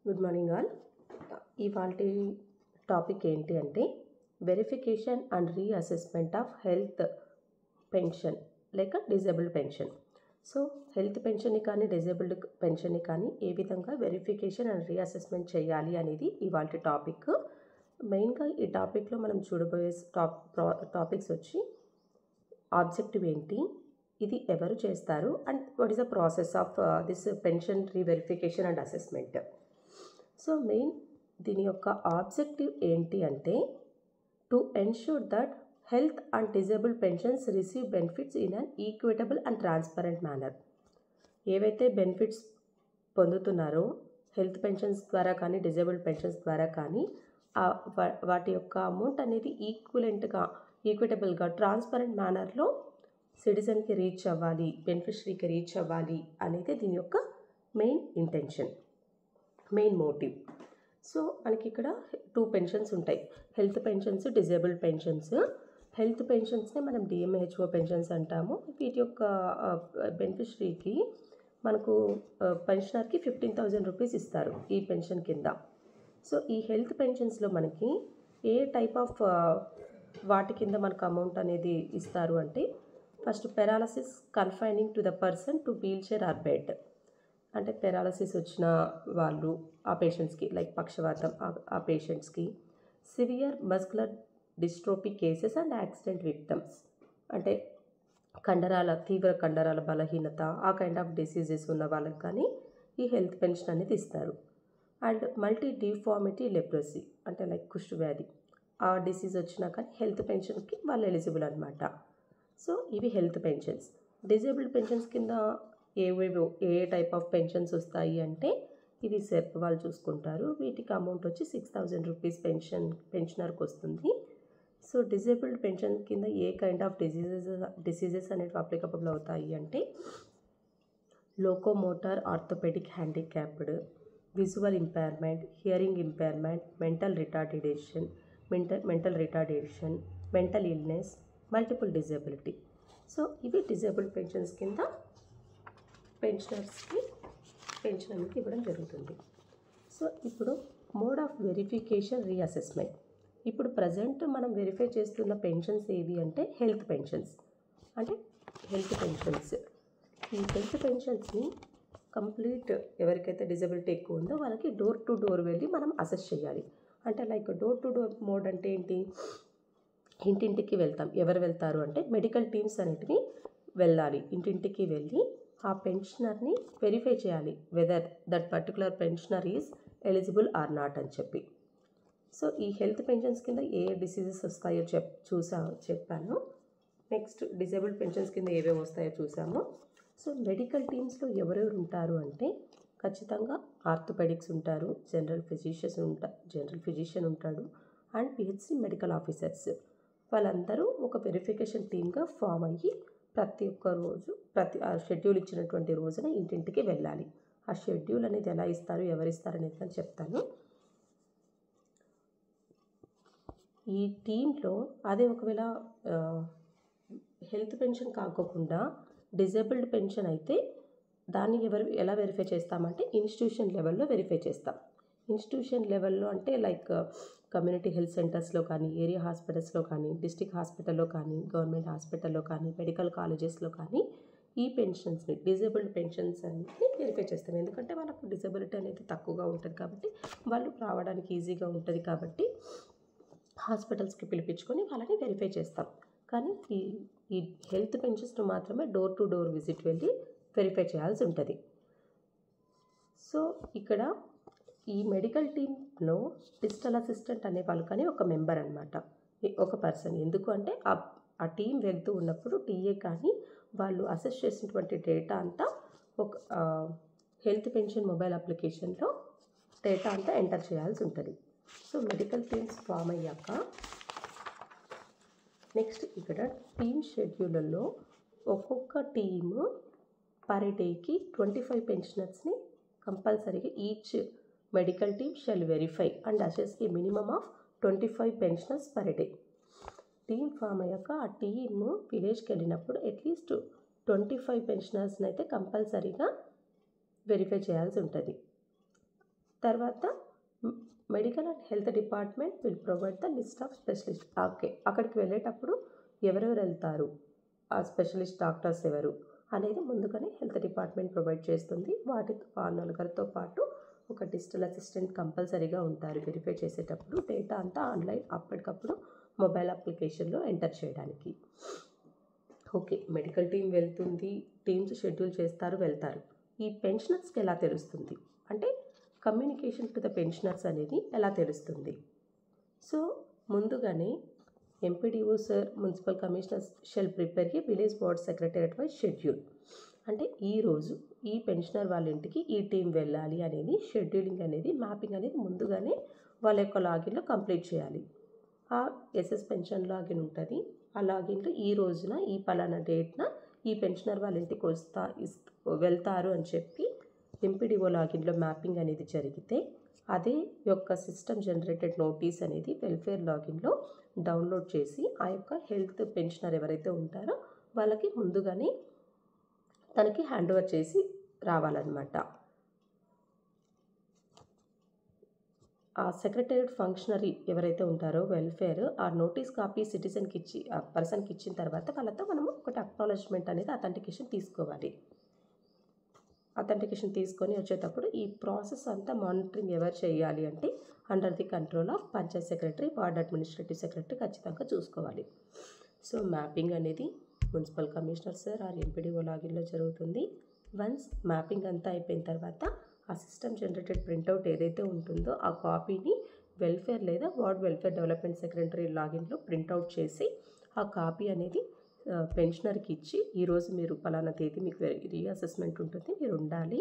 Good morning all. ఇవాల్టి topic ఏంటి అంటే verification and reassessment of health pension లేక డిజేబుల్డ్ పెన్షన్. సో హెల్త్ పెన్షన్ని కానీ డిజేబుల్డ్ పెన్షన్ని కానీ ఏ విధంగా వెరిఫికేషన్ అండ్ రీఅసెస్మెంట్ చేయాలి అనేది ఇవాల్టి టాపిక్. మెయిన్గా ఈ టాపిక్లో మనం చూడబోయే టాపిక్స్ వచ్చి ఆబ్జెక్టివ్ ఏంటి, ఇది ఎవరు చేస్తారు, and what is the process of this pension reverification and assessment. So main దీని యొక్క ఆబ్జెక్టివ్ ఏంటి అంటే to ensure that health and disabled pensions receive benefits in an equitable and transparent manner. ఏవైతే బెనిఫిట్స్ పొందుతున్నారో హెల్త్ పెన్షన్స్ ద్వారా కానీ disabled pensions ద్వారా కానీ వాటి యొక్క అమౌంట్ అనేది ఈక్విటబుల్గా ట్రాన్స్పరెంట్ మేనర్లో సిటిజన్కి రీచ్ అవ్వాలి, బెనిఫిషరీకి రీచ్ అవ్వాలి అనేది దీని యొక్క main intention, main motive. So మనకి ఇక్కడ 2 పెన్షన్స్ ఉంటాయి, health pensions, disabled pensions. Health పెన్షన్స్ని మనం డిఎంహెచ్ఓ పెన్షన్స్ అంటాము. వీటి యొక్క బెనిఫిషరీకి మనకు పెన్షనర్కి 15,000 రూపీస్ ఇస్తారు ఈ పెన్షన్ కింద. సో ఈ హెల్త్ పెన్షన్స్లో మనకి ఏ టైప్ ఆఫ్ వాటి కింద మనకు అమౌంట్ అనేది ఇస్తారు అంటే first paralysis confining to the person to wheel chair or bed. అంటే పెరాలసిస్ వచ్చిన వాళ్ళు ఆ పేషెంట్స్కి, లైక్ పక్షవాతం ఆ పేషెంట్స్కి, severe muscular dystrophy cases and accident victims, అంటే తీవ్ర కండరాల బలహీనత ఆ కైండ్ ఆఫ్ డిసీజెస్ ఉన్న వాళ్ళకి కానీ ఈ హెల్త్ పెన్షన్ అనేది ఇస్తారు. అండ్ మల్టీ డిఫార్మిటీ లెప్రసీ, అంటే లైక్ కుష్టు వ్యాధి ఆ డిసీజ్ వచ్చినా కానీ హెల్త్ పెన్షన్కి వాళ్ళు ఎలిజిబుల్ అనమాట. సో ఇవి హెల్త్ పెన్షన్స్. డిజేబుల్డ్ పెన్షన్స్ కింద ఏ టైప్ ఆఫ్ పెన్షన్స్ వస్తాయి అంటే ఇది సెర్ప్ వాళ్ళు చూసుకుంటారు. వీటికి అమౌంట్ వచ్చి 6,000 రూపీస్ పెన్షనర్కి వస్తుంది. సో డిజేబుల్డ్ పెన్షన్ కింద ఏ కైండ్ ఆఫ్ డిసీజెస్ అనేవి అప్లికబుల్ అవుతాయి అంటే locomotor orthopedic handicapped, visual impairment, hearing impairment, mental retardation, mental illness, multiple disability. So ఇవి డిజేబుల్డ్ పెన్షన్స్ కింద పెన్షనర్స్కి పెన్షన్ అనేది ఇవ్వడం జరుగుతుంది. సో ఇప్పుడు మోడ్ ఆఫ్ వెరిఫికేషన్ రీఅసెస్మెంట్. ఇప్పుడు ప్రజెంట్ మనం వెరిఫై చేస్తున్న పెన్షన్స్ ఏవి అంటే హెల్త్ పెన్షన్స్. ఈ హెల్త్ పెన్షన్స్ని కంప్లీట్ ఎవరికైతే డిజబిలిటీ ఎక్కువ ఉందో వాళ్ళకి డోర్ టు డోర్ వెళ్ళి మనం అసెస్ చేయాలి. అంటే like door to door mode అంటే ఏంటి, ఇంటింటికి వెళ్తాం. ఎవరు వెళ్తారు అంటే మెడికల్ టీమ్స్ అనేటివి వెళ్ళాలి, ఇంటింటికి వెళ్ళి ఆ పెన్షనర్ని వెరిఫై చేయాలి weather that particular pensioner is eligible are not అని చెప్పి. సో ఈ హెల్త్ పెన్షన్స్ కింద ఏ డిసీజెస్ వస్తాయో చెప్పాను. నెక్స్ట్ డిజేబుల్డ్ పెన్షన్స్ కింద ఏవేవి వస్తాయో చూసాము. సో మెడికల్ టీమ్స్లో ఎవరెవరు ఉంటారు అంటే ఖచ్చితంగా ఆర్థోపెడిక్స్ ఉంటారు, జనరల్ ఫిజిషియన్ ఉంటాడు, అండ్ పిహెచ్సి మెడికల్ ఆఫీసర్స్. వాళ్ళందరూ ఒక వెరిఫికేషన్ టీమ్గా ఫామ్ అయ్యి ప్రతి ఒక్క రోజు ఆ షెడ్యూల్ ఇచ్చినటువంటి రోజున ఇంటింటికి వెళ్ళాలి. ఆ షెడ్యూల్ అనేది ఎలా ఇస్తారు, ఎవరు ఇస్తారు అనేది నేను చెప్తాను. ఈ టీంలో అదే ఒకవేళ హెల్త్ పెన్షన్ కాకోకుండా డిజేబుల్డ్ పెన్షన్ అయితే దాన్ని ఎలా వెరిఫై చేస్తామంటే ఇన్స్టిట్యూషన్ లెవెల్లో వెరిఫై చేస్తాం. ఇన్స్టిట్యూషన్ లెవెల్లో అంటే లైక్ కమ్యూనిటీ హెల్త్ సెంటర్స్లో కానీ, ఏరియా హాస్పిటల్స్లో కానీ, డిస్ట్రిక్ట్ హాస్పిటల్లో కానీ, గవర్నమెంట్ హాస్పిటల్లో కానీ, మెడికల్ కాలేజెస్లో కానీ ఈ పెన్షన్స్ని డిజేబుల్డ్ పెన్షన్స్ అన్నిటిని వెరిఫై చేస్తాం. ఎందుకంటే వాళ్ళకు డిజబిలిటీ అనేది తక్కువగా ఉంటుంది కాబట్టి వాళ్ళు రావడానికి ఈజీగా ఉంటుంది కాబట్టి హాస్పిటల్స్కి పిలిపించుకొని వాళ్ళని వెరిఫై చేస్తాం. కానీ ఈ హెల్త్ పెన్షన్స్ను మాత్రమే డోర్ టు డోర్ విజిట్ వెళ్ళి వెరిఫై చేయాల్సి ఉంటుంది. సో ఇక్కడ ఈ మెడికల్ టీంలో డిజిటల్ అసిస్టెంట్ అనే వాళ్ళు కానీ ఒక మెంబర్ అనమాట, ఒక పర్సన్. ఎందుకు అంటే ఆ టీం వెళ్తూ ఉన్నప్పుడు టీఏ కానీ వాళ్ళు అసెస్ చేసినటువంటి డేటా అంతా ఒక హెల్త్ పెన్షన్ మొబైల్ అప్లికేషన్లో డేటా అంతా ఎంటర్ చేయాల్సి ఉంటుంది. సో మెడికల్ టీమ్స్ ఫామ్ అయ్యాక నెక్స్ట్ ఇక్కడ టీమ్ షెడ్యూల్లో ఒక్కొక్క టీము పర్ డేకి 25 పెన్షనర్స్ని కంపల్సరీగా each medical team shall verify and assess a minimum of 25 pensioners per day. Team form అయ్యాక ఆ టీము విలేజ్కి వెళ్ళినప్పుడు అట్లీస్ట్ 25 పెన్షనర్స్ని అయితే కంపల్సరీగా వెరిఫై చేయాల్సి ఉంటుంది. తర్వాత medical and health department will provide the list of specialist. Okay, అక్కడికి వెళ్ళేటప్పుడు ఎవరెవరు వెళ్తారు, ఆ స్పెషలిస్ట్ డాక్టర్స్ ఎవరు అనేది ముందుగానే హెల్త్ డిపార్ట్మెంట్ ప్రొవైడ్ చేస్తుంది. ఆ నలుగురితో పాటు ఒక డిజిటల్ అసిస్టెంట్ కంపల్సరీగా ఉంటారు వెరిఫై చేసేటప్పుడు. డేటా అంతా ఆన్లైన్ అప్పటికప్పుడు మొబైల్ అప్లికేషన్లో ఎంటర్ చేయడానికి. ఓకే, మెడికల్ టీం వెళ్తుంది, టీమ్స్ షెడ్యూల్ చేస్తారు, వెళ్తారు. ఈ పెన్షనర్స్కి ఎలా తెలుస్తుంది అంటే కమ్యూనికేషన్ టు ద పెన్షనర్స్ అనేది ఎలా తెలుస్తుంది? సో ముందుగానే MPDO sir, municipal commissioners shall prepare a village board secretariat wise schedule. అంటే ఈరోజు ఈ పెన్షనర్ వాళ్ళ ఇంటికి ఈ టీం వెళ్ళాలి అనేది షెడ్యూలింగ్ అనేది, మ్యాపింగ్ అనేది ముందుగానే వాళ్ళ యొక్క లాగిన్లో కంప్లీట్ చేయాలి. ఆ ఎస్ఎస్ పెన్షన్ లాగిన్ ఉంటుంది. ఆ లాగిన్లో ఈ రోజున ఈ పలానా డేట్న ఈ పెన్షనర్ వాళ్ళ ఇంటికి వెళ్తారు అని చెప్పి ఎంపీడీఓ లాగిన్లో మ్యాపింగ్ అనేది జరిగితే అదే యొక్క సిస్టమ్ జనరేటెడ్ నోటీస్ అనేది వెల్ఫేర్ లాగిన్లో డౌన్లోడ్ చేసి ఆ యొక్క హెల్త్ పెన్షనర్ ఎవరైతే ఉంటారో వాళ్ళకి ముందుగానే తనకి హ్యాండ్ ఓవర్ చేసి రావాలన్నమాట. ఆ సెక్రటరియట్ ఫంక్షనరీ ఎవరైతే ఉంటారో వెల్ఫేర్ ఆ నోటీస్ కాపీ సిటిజన్కి ఇచ్చి ఆ పర్సన్కి ఇచ్చిన తర్వాత వాళ్ళతో మనము ఒకటి అక్నాలెడ్జ్మెంట్ అనేది అథెంటికేషన్ తీసుకోవాలి. అథెంటికేషన్ తీసుకొని వచ్చేటప్పుడు ఈ ప్రాసెస్ అంతా మానిటరింగ్ ఎవరు చేయాలి అంటే under the control of panchayat secretary, ward administrative secretary ఖచ్చితంగా చూసుకోవాలి. సో మ్యాపింగ్ అనేది municipal commissioner sir or MPDO లాగిన్లో జరుగుతుంది. వన్స్ మ్యాపింగ్ అంతా అయిపోయిన తర్వాత ఆ సిస్టమ్ జనరేటెడ్ ప్రింట్అవుట్ ఏదైతే ఉంటుందో ఆ కాపీని వెల్ఫేర్ లేదా వార్డ్ వెల్ఫేర్ డెవలప్మెంట్ సెక్రటరీ లాగిన్లో ప్రింట్అవుట్ చేసి ఆ కాపీ అనేది పెన్షనర్కి ఇచ్చి ఈరోజు మీరు పలానా తేదీ మీకు రీఅసెస్మెంట్ ఉంటుంది, మీరు ఉండాలి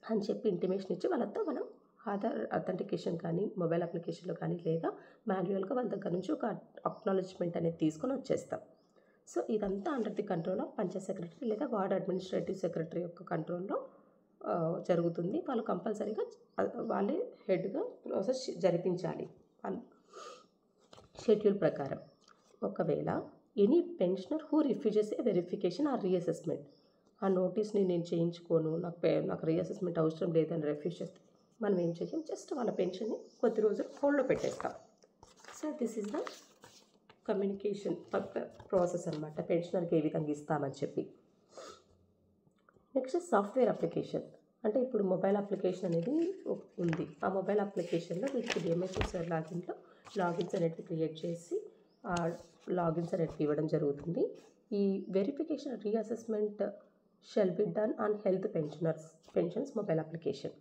అని చెప్పి ఇంటిమేషన్ ఇచ్చి వాళ్ళతో మనం ఆధార్ అథెంటికేషన్ కానీ మొబైల్ అప్లికేషన్లో కానీ లేదా మాన్యువల్గా వాళ్ళ దగ్గర నుంచి ఒక అక్నాలెడ్జ్మెంట్ అనేది తీసుకొని వచ్చేస్తాం. సో ఇదంతా under the control of panchayat secretary లేదా వార్డ్ అడ్మినిస్ట్రేటివ్ సెక్రటరీ యొక్క కంట్రోల్లో జరుగుతుంది. వాళ్ళు కంపల్సరీగా వాళ్ళే హెడ్గా ప్రాసెస్ జరిపించాలి షెడ్యూల్ ప్రకారం. ఒకవేళ any pensioner who refuses A verification are reassessment, ఆ నోటీస్ని నేను చేయించుకోను, నాకు రీఅసెస్మెంట్ అవసరం లేదని రిఫ్యూజ్ చేస్తే మనం ఏం చేయం, జస్ట్ వాళ్ళ పెన్షన్ని కొద్ది రోజులు హోల్డ్లో పెట్టేస్తాం. So this is the communication process అనమాట, పెన్షనర్కి ఏ విధంగా ఇస్తామని చెప్పి. Next software application. అంటే ఇప్పుడు మొబైల్ అప్లికేషన్ అనేది ఉంది. ఆ మొబైల్ అప్లికేషన్లో వీటికి డిఎంఎస్ఓ లాగిన్లో లాగిన్స్ అనేటివి క్రియేట్ చేసి ఆ లాగిన్స్ అనేటివి ఇవ్వడం జరుగుతుంది. ఈ verification reassessment shall be done on health pensions mobile application.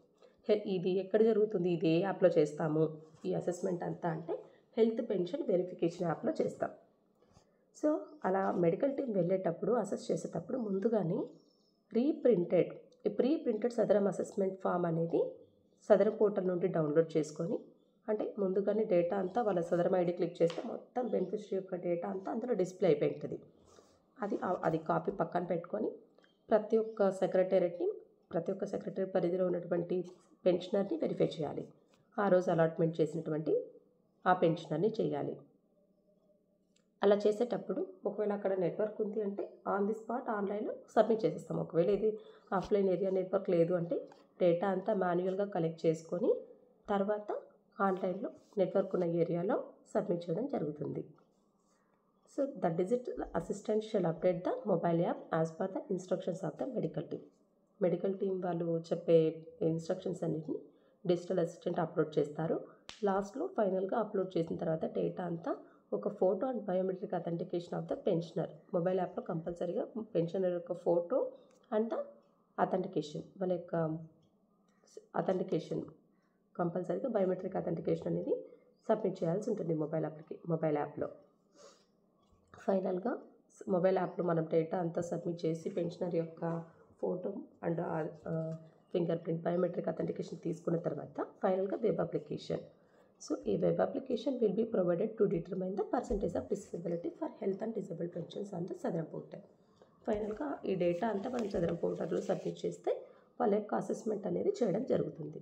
ఇది ఎక్కడ జరుగుతుంది, ఇది ఏ యాప్లో చేస్తాము ఈ అసెస్మెంట్ అంతా అంటే హెల్త్ పెన్షన్ వెరిఫికేషన్ యాప్లో చేస్తాం. సో అలా మెడికల్ టీం వెళ్ళేటప్పుడు అసెస్ చేసేటప్పుడు ముందుగానే ప్రీ ప్రింటెడ్ సదరం అసెస్మెంట్ ఫామ్ అనేది సదరం పోర్టల్ నుండి డౌన్లోడ్ చేసుకొని, అంటే ముందుగానే డేటా అంతా వాళ్ళ సదరం ఐడి క్లిక్ చేస్తే మొత్తం బెనిఫిషరీ యొక్క డేటా అంతా అందులో డిస్ప్లే అయిపోయి ఉంటుంది. అది కాపీ పక్కన పెట్టుకొని ప్రతి ఒక్క సెక్రటరీ పరిధిలో ఉన్నటువంటి పెన్షనర్ని వెరిఫై చేయాలి. ఆ రోజు అలాట్మెంట్ చేసినటువంటి ఆ పెన్షనర్ని చేయాలి. అలా చేసేటప్పుడు ఒకవేళ అక్కడ నెట్వర్క్ ఉంది అంటే ఆన్ ది స్పాట్ ఆన్లైన్లో సబ్మిట్ చేసేస్తాం. ఒకవేళ ఇది ఆఫ్లైన్ ఏరియా నెట్వర్క్ లేదు అంటే డేటా అంతా మాన్యువల్గా కలెక్ట్ చేసుకొని తర్వాత ఆన్లైన్లో నెట్వర్క్ ఉన్న ఏరియాలో సబ్మిట్ చేయడం జరుగుతుంది. So the digital assistant shall update the mobile app as per the instructions of the medical team వాళ్ళు చెప్పే ఇన్స్ట్రక్షన్స్ అన్నిటిని డిజిటల్ అసిస్టెంట్ అప్లోడ్ చేస్తారు. లాస్ట్లో ఫైనల్గా అప్లోడ్ చేసిన తర్వాత డేటా అంతా ఒక photo and biometric authentication of the pensioner mobile యాప్లో కంపల్సరీగా పెన్షనర్ యొక్క ఫోటో అండ్ అథెంటికేషన్ వాళ్ళ యొక్క అథెంటికేషన్ కంపల్సరీగా బయోమెట్రిక్ అథెంటికేషన్ అనేది సబ్మిట్ చేయాల్సి ఉంటుంది మొబైల్ యాప్లో. ఫైనల్గా మొబైల్ యాప్లో మనం డేటా అంతా సబ్మిట్ చేసి పెన్షనర్ యొక్క photo and finger print biometric authentication తీసుకున్న తర్వాత ఫైనల్గా వెబ్ అప్లికేషన్. సో ఈ web application will be provided to determine the percentage of disability for health and disable pensions on the Sadarem portal. ఫైనల్గా ఈ data అంతా మనం సదరం పోర్టల్లో సబ్మిట్ చేస్తే వాళ్ళ యొక్క అసెస్మెంట్ అనేది చేయడం జరుగుతుంది.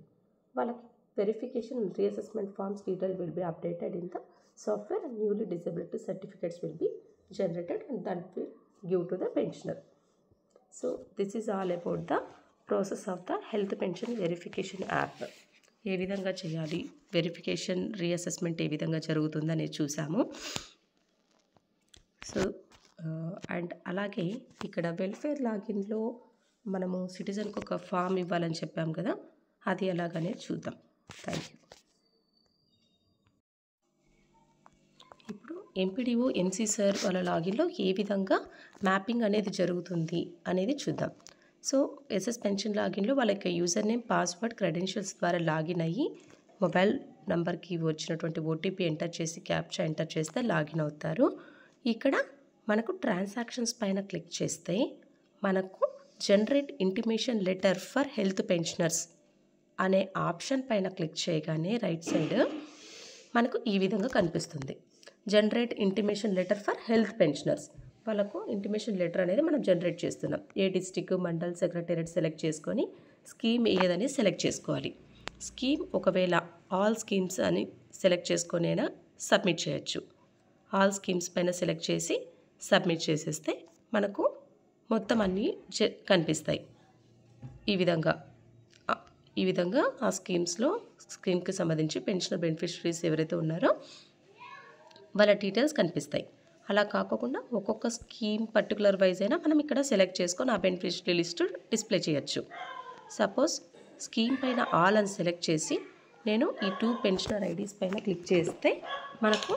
వాళ్ళకి verification and reassessment forms detail will be updated in the software and newly disability certificates will be generated and that will give to the pensioner. So this is all about the process of the health pension verification app. ఏ విధంగా చేయాలి, verification reassessment ఏ విధంగా జరుగుతుంది అనేది చూసాము. So and అలాగే ఇక్కడ welfare లాగిన్లో మనము సిటిజన్కి ఒక ఫామ్ ఇవ్వాలని చెప్పాం కదా, అది ఎలాగనే చూద్దాం. Thank you. ఇప్పుడు ఎంపీడీఓ ఎంసీ సార్ వాళ్ళ లాగిన్లో ఏ విధంగా మ్యాపింగ్ అనేది జరుగుతుంది అనేది చూద్దాం. సో ఎస్ఎస్ పెన్షన్ లాగిన్లో వాళ్ళ యొక్క యూజర్ నేమ్, పాస్వర్డ్, క్రెడెన్షియల్స్ ద్వారా లాగిన్ అయ్యి మొబైల్ నెంబర్కి వచ్చినటువంటి ఓటీపీ ఎంటర్ చేసి క్యాప్చా ఎంటర్ చేస్తే లాగిన్ అవుతారు. ఇక్కడ మనకు ట్రాన్సాక్షన్స్ పైన క్లిక్ చేస్తే మనకు generate intimation letter for health pensioners అనే ఆప్షన్ పైన క్లిక్ చేయగానే రైట్ సైడ్ మనకు ఈ విధంగా కనిపిస్తుంది. Generate intimation letter for health pensioners. వాళ్ళకు ఇంటిమేషన్ లెటర్ అనేది మనం జనరేట్ చేస్తున్నాం. ఏ డిస్ట్రిక్ట్, మండల్, సెక్రటేరియట్ సెలెక్ట్ చేసుకొని స్కీమ్ ఏదని సెలెక్ట్ చేసుకోవాలి. స్కీమ్ ఒకవేళ ఆల్ స్కీమ్స్ అని సెలెక్ట్ చేసుకొని అయినా సబ్మిట్ చేయొచ్చు. ఆల్ స్కీమ్స్ పైన సెలెక్ట్ చేసి సబ్మిట్ చేసేస్తే మనకు మొత్తం అన్నీ కనిపిస్తాయి. ఈ విధంగా ఆ స్కీమ్కి సంబంధించి పెన్షనర్ బెనిఫిషరీస్ ఎవరైతే ఉన్నారో వాళ్ళ డీటెయిల్స్ కనిపిస్తాయి. అలా కాకుండా ఒక్కొక్క స్కీమ్ పర్టికులర్ వైజ్ అయినా మనం ఇక్కడ సెలెక్ట్ చేసుకొని ఆ బెనిఫిషరీ లిస్ట్ డిస్ప్లే చేయొచ్చు. సపోజ్ స్కీమ్ పైన ఆల్ అని సెలెక్ట్ చేసి నేను ఈ 2 పెన్షనర్ ఐడీస్ పైన క్లిక్ చేస్తే మనకు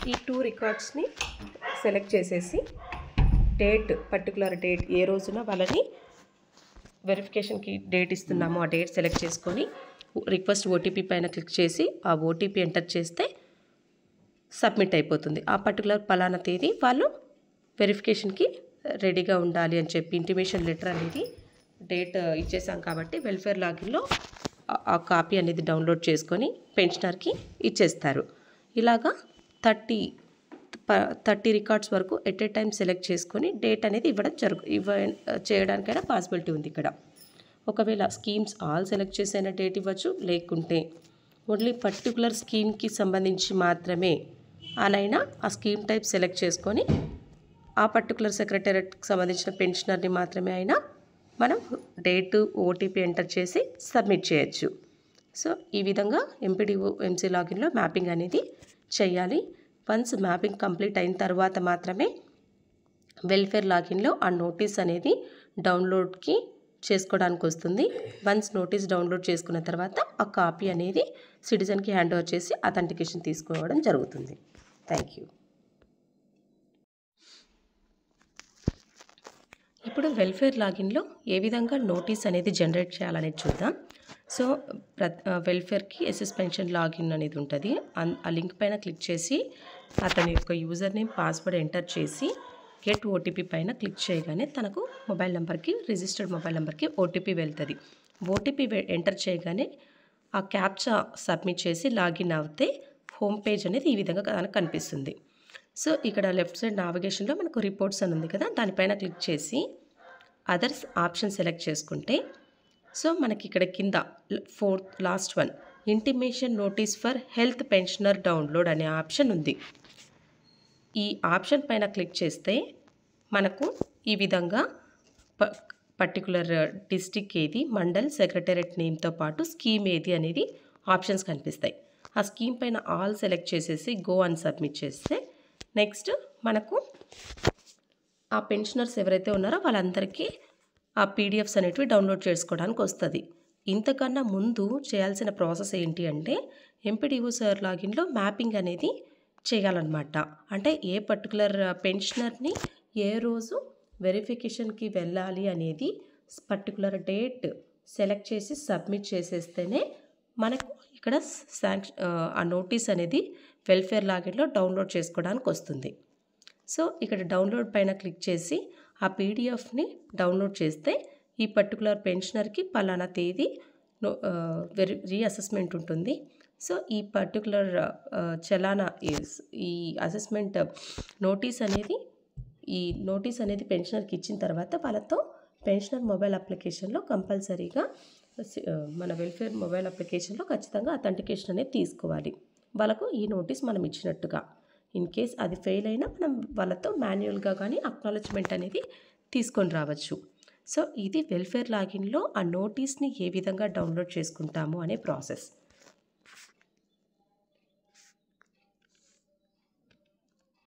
ఈ 2 రికార్డ్స్ని సెలెక్ట్ చేసేసి పర్టికులర్ డేట్ ఏ రోజున వాళ్ళని వెరిఫికేషన్కి డేట్ ఇస్తున్నామో ఆ డేట్ సెలెక్ట్ చేసుకొని రిక్వెస్ట్ ఓటీపీ పైన క్లిక్ చేసి ఆ ఓటీపీ ఎంటర్ చేస్తే సబ్మిట్ అయిపోతుంది. ఆ పర్టికులర్ పలానా తేదీ వాళ్ళు వెరిఫికేషన్కి రెడీగా ఉండాలి అని చెప్పి ఇంటిమేషన్ లెటర్ అనేది డేట్ ఇచ్చేసాం కాబట్టి వెల్ఫేర్ లాగిన్లో ఆ కాపీ అనేది డౌన్లోడ్ చేసుకొని పెన్షనర్కి ఇచ్చేస్తారు. ఇలాగా 30 రికార్డ్స్ వరకు ఎట్ ఏ టైం సెలెక్ట్ చేసుకొని డేట్ అనేది చేయడానికైనా పాసిబిలిటీ ఉంది. ఇక్కడ ఒకవేళ స్కీమ్స్ ఆల్ సెలెక్ట్ చేసైనా డేట్ ఇవ్వచ్చు, లేకుంటే ఓన్లీ పర్టికులర్ స్కీమ్కి సంబంధించి మాత్రమే అనైనా ఆ స్కీమ్ టైప్ సెలెక్ట్ చేసుకొని ఆ పర్టికులర్ సెక్రటేరియట్కి సంబంధించిన పెన్షనర్ని మాత్రమే అయినా మనం డేటు, ఓటీపీ ఎంటర్ చేసి సబ్మిట్ చేయొచ్చు. సో ఈ విధంగా ఎంపీడీఓ ఎంసీ లాగిన్లో మ్యాపింగ్ అనేది చేయాలి. వన్స్ మ్యాపింగ్ కంప్లీట్ అయిన తర్వాత మాత్రమే వెల్ఫేర్ లాగిన్లో ఆ నోటీస్ అనేది డౌన్లోడ్కి చేసుకోవడానికి వస్తుంది. వన్స్ నోటీస్ డౌన్లోడ్ చేసుకున్న తర్వాత ఆ కాపీ అనేది సిటిజన్కి హ్యాండ్ ఓవర్ చేసి అథెంటికేషన్ తీసుకోవడం జరుగుతుంది. Thank you. ఇప్పుడు వెల్ఫేర్ లాగిన్లో ఏ విధంగా నోటీస్ అనేది జనరేట్ చేయాలనేది చూద్దాం. సో వెల్ఫేర్కి ఎస్ఎస్ పెన్షన్ లాగిన్ అనేది ఉంటుంది. ఆ లింక్ పైన క్లిక్ చేసి అతని యొక్క యూజర్ నేమ్, పాస్వర్డ్ ఎంటర్ చేసి గెట్ ఓటీపీ పైన క్లిక్ చేయగానే తనకు రిజిస్టర్డ్ మొబైల్ నెంబర్కి ఓటీపీ వెళ్తుంది. ఓటీపీ ఎంటర్ చేయగానే ఆ క్యాప్చా సబ్మిట్ చేసి లాగిన్ అవుతే హోమ్ పేజ్ అనేది ఈ విధంగా మనకు కనిపిస్తుంది. సో ఇక్కడ లెఫ్ట్ సైడ్ నావిగేషన్లో మనకు రిపోర్ట్స్ అని ఉంది కదా, దానిపైన క్లిక్ చేసి అదర్స్ ఆప్షన్ సెలెక్ట్ చేసుకుంటే సో మనకి ఇక్కడ కింద last one intimation notice for health pensioner download అనే ఆప్షన్ ఉంది. ఈ ఆప్షన్ పైన క్లిక్ చేస్తే మనకు ఈ విధంగా పర్టికులర్ డిస్ట్రిక్ట్ ఏది, మండల్, సెక్రటేరియట్ నేమ్తో పాటు స్కీమ్ ఏది అనేది ఆప్షన్స్ కనిపిస్తాయి. ఆ స్కీమ్ పైన ఆల్ సెలెక్ట్ చేసేసి గో అని సబ్మిట్ చేస్తే నెక్స్ట్ మనకు ఆ పెన్షనర్స్ ఎవరైతే ఉన్నారో వాళ్ళందరికీ ఆ పీడిఎఫ్స్ అనేటివి డౌన్లోడ్ చేసుకోవడానికి వస్తుంది. ఇంతకన్నా ముందు చేయాల్సిన ప్రాసెస్ ఏంటి అంటే ఎంపీడీఓ సార్ లాగిన్లో మ్యాపింగ్ అనేది చేయాలన్నమాట. అంటే ఏ పర్టికులర్ పెన్షనర్ని ఏ రోజు వెరిఫికేషన్కి వెళ్ళాలి అనేది పర్టికులర్ డేట్ సెలెక్ట్ చేసి సబ్మిట్ చేసేస్తేనే మనకు ఇక్కడ ఆ నోటీస్ అనేది వెల్ఫేర్ లాగిన్లో డౌన్లోడ్ చేసుకోవడానికి వస్తుంది. సో ఇక్కడ డౌన్లోడ్ పైన క్లిక్ చేసి ఆ పీడిఎఫ్ని డౌన్లోడ్ చేస్తే ఈ పర్టికులర్ పెన్షనర్కి పలానా తేదీ రీఅసెస్మెంట్ ఉంటుంది. సో ఈ పర్టికులర్ ఈ అసెస్మెంట్ నోటీస్ అనేది పెన్షనర్కి ఇచ్చిన తర్వాత వాళ్ళతో పెన్షనర్ మొబైల్ అప్లికేషన్లో కంపల్సరీగా మన వెల్ఫేర్ మొబైల్ అప్లికేషన్లో ఖచ్చితంగా అథెంటికేషన్ అనేది తీసుకోవాలి. వాళ్ళకు ఈ నోటీస్ మనం ఇచ్చినట్టుగా. ఇన్ కేస్ అది ఫెయిల్ అయినా మనం వాళ్ళతో మాన్యువల్గా కానీ అక్నాలెడ్జ్మెంట్ అనేది తీసుకొని రావచ్చు. సో ఇది వెల్ఫేర్ లాగిన్లో ఆ నోటీస్ని ఏ విధంగా డౌన్లోడ్ చేసుకుంటాము అనే ప్రాసెస్.